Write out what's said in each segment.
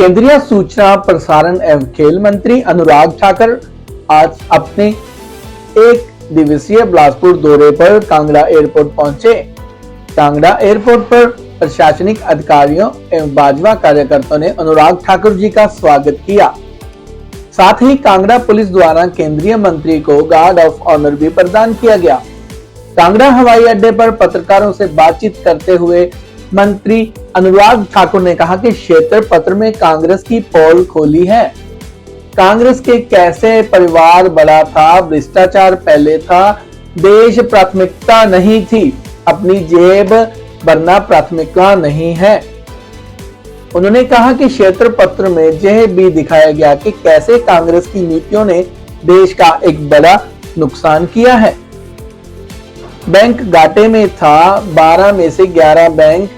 केंद्रीय सूचना प्रसारण एवं खेल मंत्री अनुराग ठाकुर आज अपने एक दिवसीय बिलासपुर दौरे पर कांगड़ा एयरपोर्ट पहुंचे। कांगड़ा एयरपोर्ट पर प्रशासनिक अधिकारियों एवं भाजपा कार्यकर्ताओं ने अनुराग ठाकुर जी का स्वागत किया। साथ ही कांगड़ा पुलिस द्वारा केंद्रीय मंत्री को गार्ड ऑफ ऑनर भी प्रदान किया गया। कांगड़ा हवाई अड्डे पर पत्रकारों से बातचीत करते हुए मंत्री अनुराग ठाकुर ने कहा कि क्षेत्र पत्र में कांग्रेस की पोल खोली है। कांग्रेस के कैसे परिवार बड़ा था, भ्रष्टाचार पहले था, देश प्राथमिकता नहीं थी, अपनी जेब भरना प्राथमिकता नहीं है। उन्होंने कहा कि क्षेत्र पत्र में यह भी दिखाया गया कि कैसे कांग्रेस की नीतियों ने देश का एक बड़ा नुकसान किया है। बैंक घाटे में था, 12 में से 11 बैंक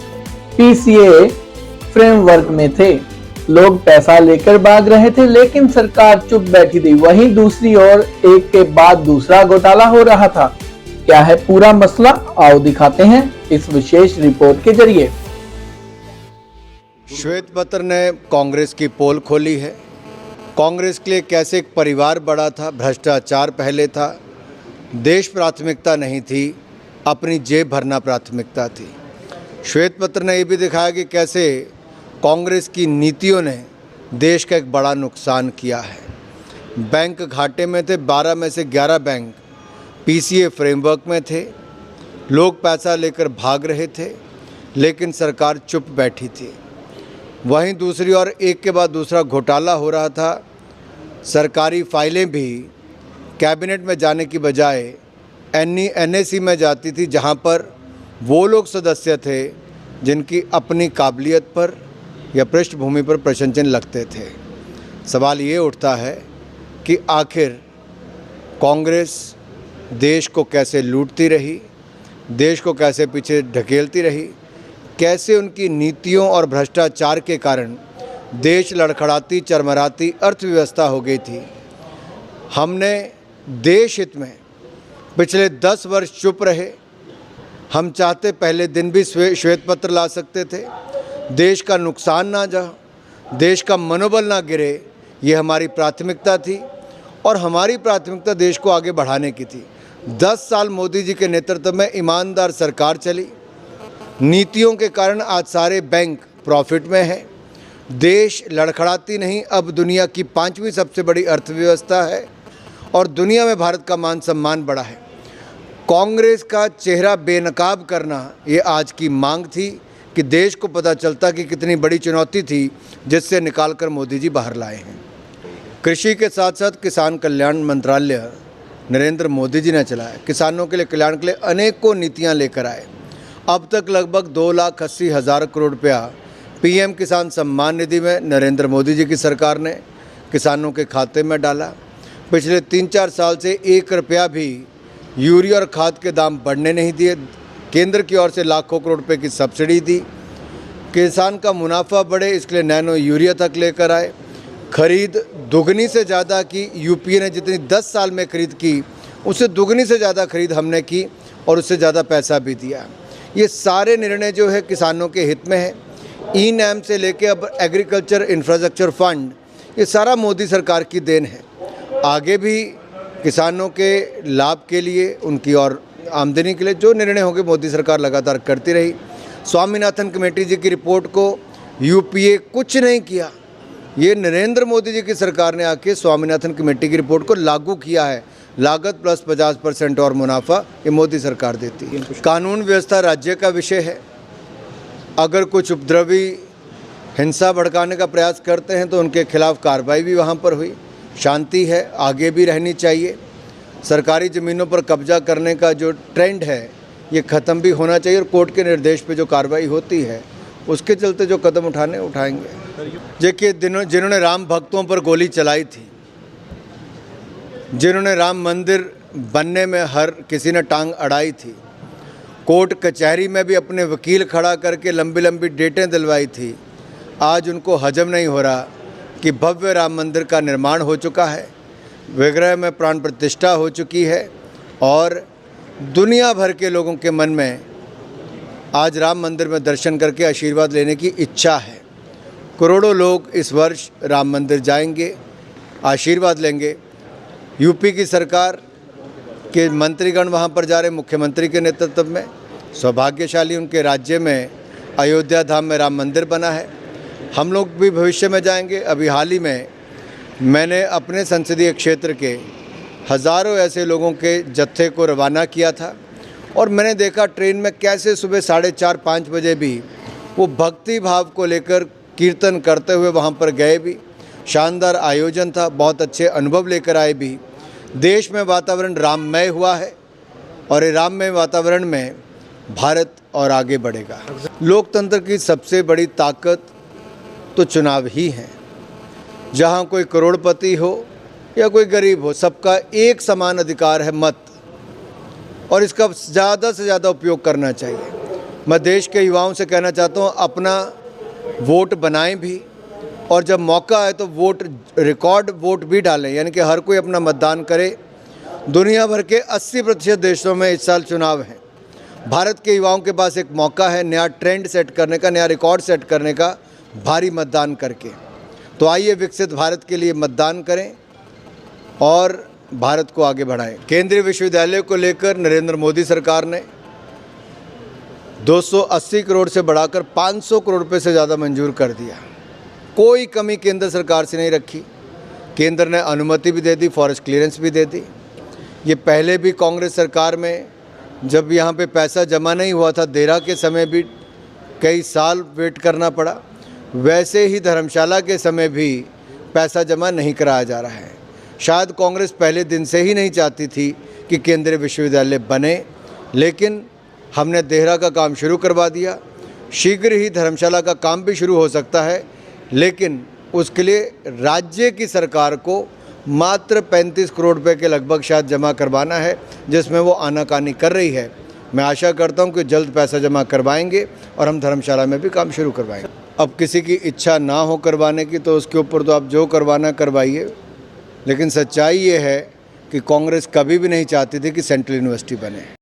पीसीए फ्रेमवर्क में थे। लोग पैसा लेकर भाग रहे थे, लेकिन सरकार चुप बैठी थी। वहीं दूसरी ओर एक के बाद दूसरा घोटाला हो रहा था। क्या है पूरा मसला, आओ दिखाते हैं इस विशेष रिपोर्ट के जरिए। श्वेत पत्र ने कांग्रेस की पोल खोली है। कांग्रेस के लिए कैसे एक परिवार बड़ा था, भ्रष्टाचार पहले था, देश प्राथमिकता नहीं थी, अपनी जेब भरना प्राथमिकता थी। श्वेत पत्र ने यह भी दिखाया कि कैसे कांग्रेस की नीतियों ने देश का एक बड़ा नुकसान किया है। बैंक घाटे में थे, 12 में से 11 बैंक पीसीए फ्रेमवर्क में थे। लोग पैसा लेकर भाग रहे थे, लेकिन सरकार चुप बैठी थी। वहीं दूसरी ओर एक के बाद दूसरा घोटाला हो रहा था। सरकारी फाइलें भी कैबिनेट में जाने की बजाय एनएसी में जाती थी, जहां पर वो लोग सदस्य थे जिनकी अपनी काबिलियत पर या पृष्ठभूमि पर प्रश्न चिन्ह लगते थे। सवाल ये उठता है कि आखिर कांग्रेस देश को कैसे लूटती रही, देश को कैसे पीछे ढकेलती रही, कैसे उनकी नीतियों और भ्रष्टाचार के कारण देश लड़खड़ाती चरमराती अर्थव्यवस्था हो गई थी। हमने देश हित में पिछले 10 वर्ष चुप रहे। हम चाहते पहले दिन भी श्वेत पत्र ला सकते थे। देश का नुकसान ना जा, देश का मनोबल ना गिरे, ये हमारी प्राथमिकता थी और हमारी प्राथमिकता देश को आगे बढ़ाने की थी। 10 साल मोदी जी के नेतृत्व में ईमानदार सरकार चली। नीतियों के कारण आज सारे बैंक प्रॉफिट में है। देश लड़खड़ाती नहीं, अब दुनिया की 5वीं सबसे बड़ी अर्थव्यवस्था है और दुनिया में भारत का मान सम्मान बढ़ा है। कांग्रेस का चेहरा बेनकाब करना ये आज की मांग थी कि देश को पता चलता कि कितनी बड़ी चुनौती थी जिससे निकालकर मोदी जी बाहर लाए हैं। कृषि के साथ साथ किसान कल्याण मंत्रालय नरेंद्र मोदी जी ने चलाया। किसानों के लिए कल्याण के लिए अनेकों नीतियां लेकर आए। अब तक लगभग 2,80,000 करोड़ रुपया पीएम किसान सम्मान निधि में नरेंद्र मोदी जी की सरकार ने किसानों के खाते में डाला। पिछले 3-4 साल से 1 रुपया भी यूरिया और खाद के दाम बढ़ने नहीं दिए। केंद्र की ओर से लाखों करोड़ रुपए की सब्सिडी दी। किसान का मुनाफा बढ़े, इसके लिए नैनो यूरिया तक लेकर आए। खरीद दुगनी से ज़्यादा की। यूपीए ने जितनी 10 साल में खरीद की, उससे दुगनी से ज़्यादा खरीद हमने की और उससे ज़्यादा पैसा भी दिया। ये सारे निर्णय जो है किसानों के हित में है। ई-नैम से लेके अब एग्रीकल्चर इंफ्रास्ट्रक्चर फंड, ये सारा मोदी सरकार की देन है। आगे भी किसानों के लाभ के लिए, उनकी और आमदनी के लिए जो निर्णय होंगे मोदी सरकार लगातार करती रही। स्वामीनाथन कमेटी जी की रिपोर्ट को यूपीए कुछ नहीं किया। ये नरेंद्र मोदी जी की सरकार ने आके स्वामीनाथन कमेटी की रिपोर्ट को लागू किया है। लागत प्लस 50% और मुनाफा ये मोदी सरकार देती है। कानून व्यवस्था राज्य का विषय है। अगर कुछ उपद्रवी हिंसा भड़काने का प्रयास करते हैं तो उनके खिलाफ कार्रवाई भी वहाँ पर हुई। शांति है, आगे भी रहनी चाहिए। सरकारी ज़मीनों पर कब्जा करने का जो ट्रेंड है ये ख़त्म भी होना चाहिए और कोर्ट के निर्देश पे जो कार्रवाई होती है उसके चलते जो कदम उठाएंगे। देखिए, जिन्होंने राम भक्तों पर गोली चलाई थी, जिन्होंने राम मंदिर बनने में हर किसी ने टांग अड़ाई थी, कोर्ट कचहरी में भी अपने वकील खड़ा करके लंबी लंबी डेटें दिलवाई थी, आज उनको हजम नहीं हो रहा कि भव्य राम मंदिर का निर्माण हो चुका है, विग्रह में प्राण प्रतिष्ठा हो चुकी है और दुनिया भर के लोगों के मन में आज राम मंदिर में दर्शन करके आशीर्वाद लेने की इच्छा है। करोड़ों लोग इस वर्ष राम मंदिर जाएंगे, आशीर्वाद लेंगे। यूपी की सरकार के मंत्रीगण वहाँ पर जा रहे, मुख्यमंत्री के नेतृत्व में। सौभाग्यशाली उनके राज्य में अयोध्या धाम में राम मंदिर बना है। हम लोग भी भविष्य में जाएंगे। अभी हाल ही में मैंने अपने संसदीय क्षेत्र के हज़ारों ऐसे लोगों के जत्थे को रवाना किया था और मैंने देखा ट्रेन में कैसे सुबह 4:30-5 बजे भी वो भक्ति भाव को लेकर कीर्तन करते हुए वहाँ पर गए भी। शानदार आयोजन था, बहुत अच्छे अनुभव लेकर आए भी। देश में वातावरण राममय हुआ है और ये राममय वातावरण में भारत और आगे बढ़ेगा। लोकतंत्र की सबसे बड़ी ताकत तो चुनाव ही है। जहाँ कोई करोड़पति हो या कोई गरीब हो, सबका एक समान अधिकार है मत, और इसका ज़्यादा से ज़्यादा उपयोग करना चाहिए। मैं देश के युवाओं से कहना चाहता हूँ, अपना वोट बनाएं भी, और जब मौका आए तो वोट रिकॉर्ड वोट भी डालें, यानी कि हर कोई अपना मतदान करे। दुनिया भर के 80% देशों में इस साल चुनाव हैं। भारत के युवाओं के पास एक मौका है नया ट्रेंड सेट करने का, नया रिकॉर्ड सेट करने का, भारी मतदान करके। तो आइए विकसित भारत के लिए मतदान करें और भारत को आगे बढ़ाएं। केंद्रीय विश्वविद्यालय को लेकर नरेंद्र मोदी सरकार ने 280 करोड़ से बढ़ाकर 500 करोड़ रुपये से ज़्यादा मंजूर कर दिया। कोई कमी केंद्र सरकार से नहीं रखी। केंद्र ने अनुमति भी दे दी, फॉरेस्ट क्लियरेंस भी दे दी। ये पहले भी कांग्रेस सरकार में जब यहाँ पे पैसा जमा नहीं हुआ था, देरा के समय भी कई साल वेट करना पड़ा। वैसे ही धर्मशाला के समय भी पैसा जमा नहीं कराया जा रहा है। शायद कांग्रेस पहले दिन से ही नहीं चाहती थी कि केंद्रीय विश्वविद्यालय बने, लेकिन हमने देहरा का काम शुरू करवा दिया। शीघ्र ही धर्मशाला का काम भी शुरू हो सकता है, लेकिन उसके लिए राज्य की सरकार को मात्र 35 करोड़ रुपए के लगभग शायद जमा करवाना है, जिसमें वो आनाकानी कर रही है। मैं आशा करता हूं कि जल्द पैसा जमा करवाएंगे और हम धर्मशाला में भी काम शुरू करवाएंगे। अब किसी की इच्छा ना हो करवाने की तो उसके ऊपर तो आप जो करवाना करवाइए, लेकिन सच्चाई ये है कि कांग्रेस कभी भी नहीं चाहती थी कि सेंट्रल यूनिवर्सिटी बने।